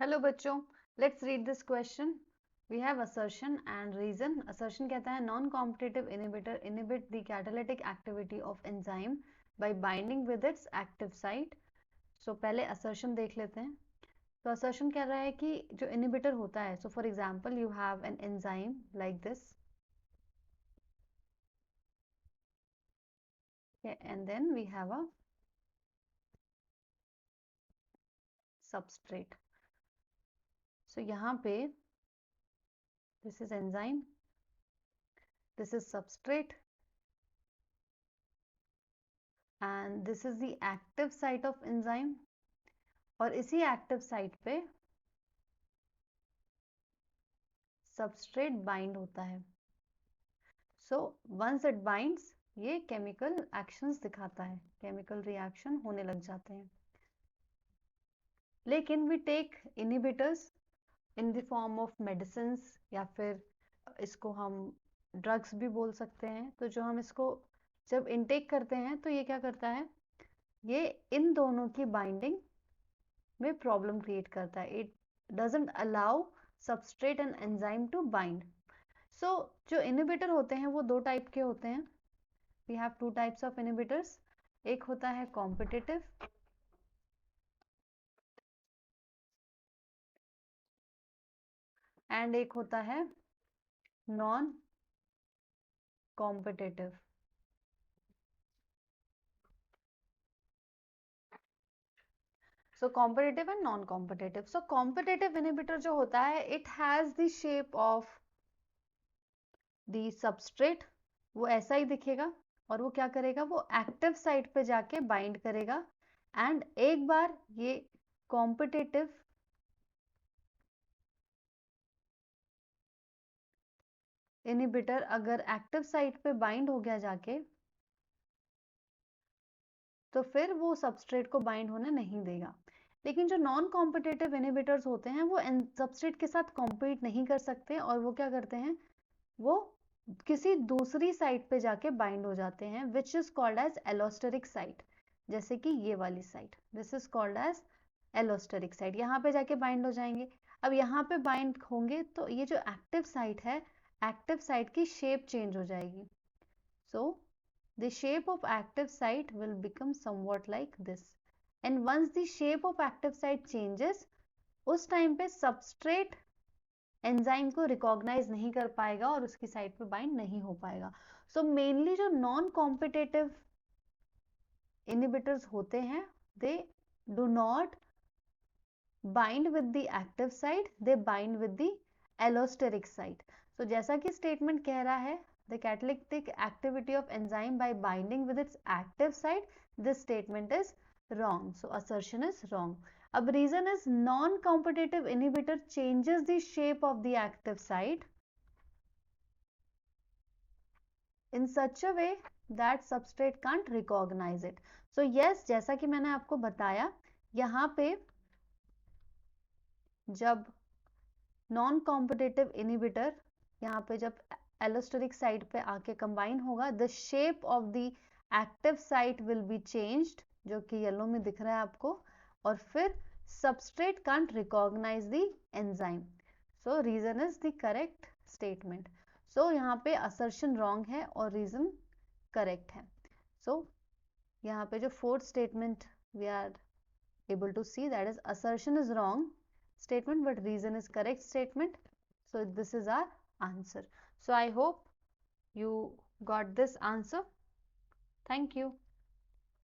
Hello बच्चों, let's read this question. We have assertion and reason. Assertion कहता है non competitive inhibitor inhibit the catalytic activity of enzyme by binding with its active site. So पहले assertion देख लेते हैं. तो assertion कह रहा है कि जो इनहिबिटर होता है, so for example you have an enzyme like this and then we have a substrate. So यहाँ पे this is enzyme, this is substrate, and this is the active site of enzyme. और इसी active site पे substrate bind होता है. So once it binds, ये chemical actions दिखाता है, केमिकल रिएक्शन होने लग जाते हैं. लेकिन we take inhibitors in the form of medicines, या फिर इसको हम ड्रग्स भी बोल सकते हैं. तो जो हम इसको जब इनटेक करते हैं तो ये क्या करता है, ये इन दोनों की बाइंडिंग में प्रॉब्लम क्रिएट करता है. It doesn't allow substrate and enzyme to bind. So जो इनहिबिटर होते हैं वो दो टाइप के होते हैं. We have two types of inhibitors. एक होता है कॉम्पिटिटिव एंड एक होता है non competitive. So competitive and non competitive. So competitive inhibitor जो होता है, it has the shape of the substrate. वो ऐसा ही दिखेगा और वो क्या करेगा, वो एक्टिव साइट पे जाके बाइंड करेगा. एंड एक बार ये कॉम्पिटिटिव इनहिबिटर अगर एक्टिव साइट पे बाइंड हो गया जाके, तो फिर वो सबस्ट्रेट को बाइंड होने नहीं देगा. लेकिन जो नॉन कॉम्पिटिटिव इनहिबिटर्स होते हैं वो सबस्ट्रेट के साथ कॉम्पीट नहीं कर सकते, और वो क्या करते हैं, वो किसी दूसरी साइट पे जाके बाइंड हो जाते हैं, which is called as allosteric site. जैसे कि ये वाली site, this is called as allosteric site. यहाँ पे जाके बाइंड हो जाएंगे. अब यहाँ पे बाइंड होंगे तो ये जो एक्टिव साइट है, एक्टिव साइट की शेप चेंज हो जाएगी. सो the shape of active site will become somewhat like this. And once the shape of active site changes, उस टाइम पे सबस्ट्रेट एंजाइम को रिकॉग्नाइज नहीं कर पाएगा और उसकी साइट पे बाइंड नहीं हो पाएगा. सो मेनली जो नॉन कॉम्पिटिटिव इनहिबिटर्स होते हैं, they do not bind with the active site, they bind with the allosteric site. So जैसा कि स्टेटमेंट कह रहा है, the catalytic activity of enzyme by binding with its active site, this statement is wrong. So assertion is wrong. Ab reason is non-competitive inhibitor changes the shape of the active site in such a way that substrate can't recognize it. So yes, जैसा कि मैंने आपको बताया, यहाँ पे जब non-competitive inhibitor यहाँ पे जब एलोस्टेरिक साइट पे आके कंबाइन होगा, the shape of the active site will be changed, जो कि येलो में दिख रहा है आपको, और फिर substrate can't recognise the enzyme. So reason is the correct statement. So यहाँ पे असर्शन रॉन्ग है और रीजन करेक्ट है. सो यहाँ पे जो fourth statement we are able to see, that is assertion is wrong statement but reason is correct statement. So this is our answer. So I hope you got this answer. Thank you.